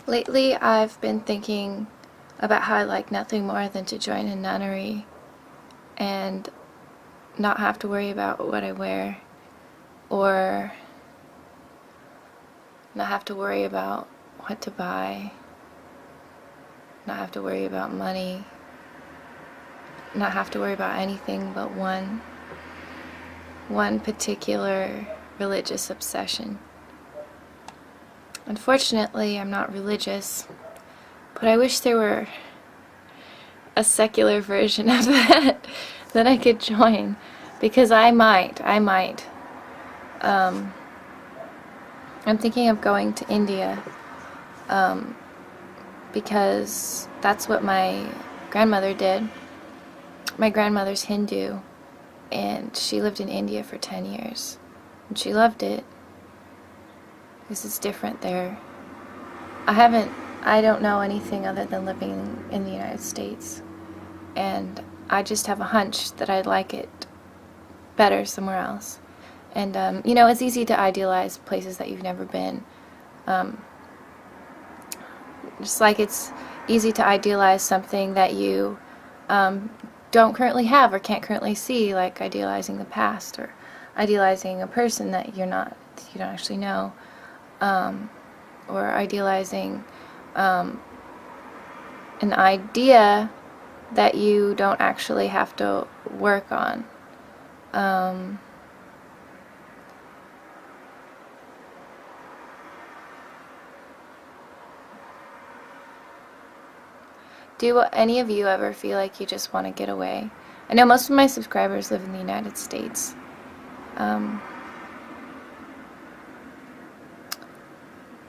Lately, I've been thinking about how I'd like nothing more than to join a nunnery and not have to worry about what I wear, or not have to worry about what to buy, not have to worry about money, not have to worry about anything but one particular religious obsession. Unfortunately, I'm not religious, but I wish there were a secular version of that that I could join, because I might. I'm thinking of going to India, because that's what my grandmother did. My grandmother's Hindu, and she lived in India for 10 years, and she loved it, because it's different there. I don't know anything other than living in the United States, and I just have a hunch that I'd like it better somewhere else. And, it's easy to idealize places that you've never been. Just like it's easy to idealize something that you don't currently have or can't currently see, like idealizing the past, or idealizing a person that you don't actually know, or idealizing an idea that you don't actually have to work on. Do any of you ever feel like you just want to get away? I know most of my subscribers live in the United States.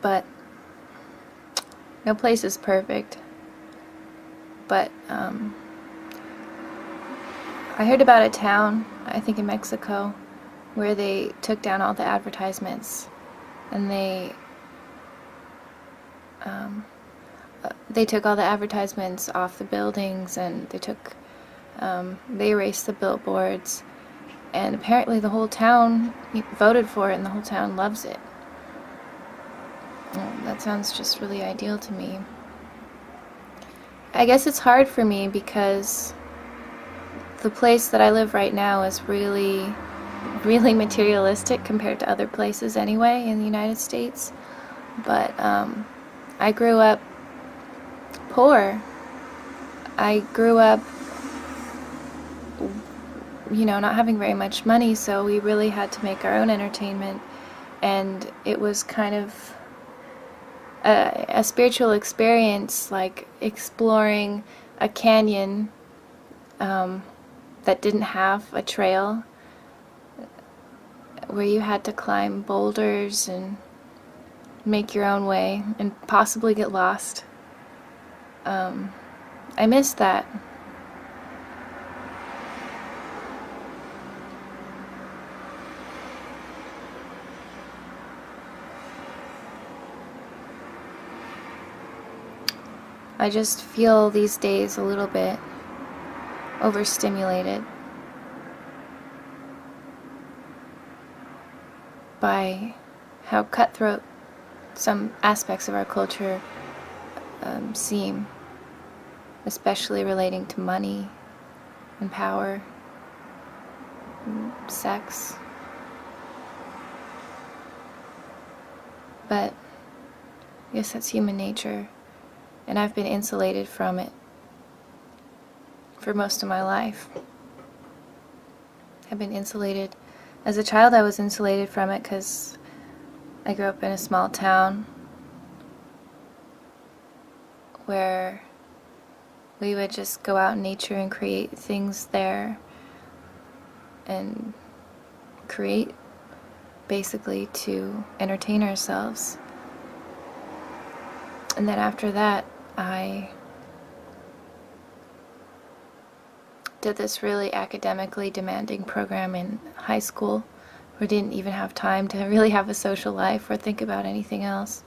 But no place is perfect. But I heard about a town, I think in Mexico, where they took down all the advertisements, and they took all the advertisements off the buildings, and they erased the billboards, and apparently the whole town voted for it, and the whole town loves it. Well, that sounds just really ideal to me. I guess it's hard for me because the place that I live right now is really, really materialistic compared to other places anyway in the United States. But I grew up poor. I grew up, not having very much money, so we really had to make our own entertainment, and it was kind of a spiritual experience, like exploring a canyon that didn't have a trail, where you had to climb boulders and make your own way and possibly get lost. I miss that. I just feel these days a little bit overstimulated by how cutthroat some aspects of our culture seem, especially relating to money and power and sex. But I guess that's human nature. And I've been insulated from it for most of my life. I've been insulated. As a child, I was insulated from it because I grew up in a small town where we would just go out in nature and create things there, and create basically to entertain ourselves. And then after that, I did this really academically demanding program in high school, where I didn't even have time to really have a social life or think about anything else.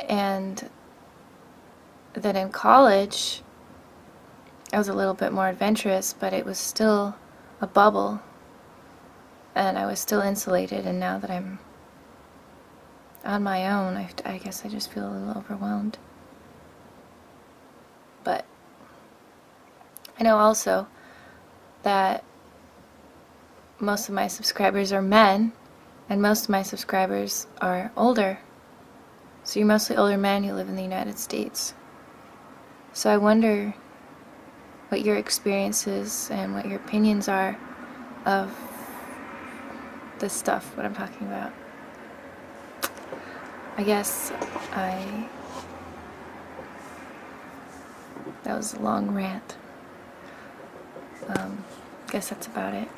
And then in college, I was a little bit more adventurous, but it was still a bubble, and I was still insulated. And now that I'm on my own, I guess I just feel a little overwhelmed. But I know also that most of my subscribers are men, and most of my subscribers are older. So you're mostly older men who live in the United States. So I wonder what your experiences and what your opinions are of this stuff, what I'm talking about. I guess that was a long rant. Guess that's about it.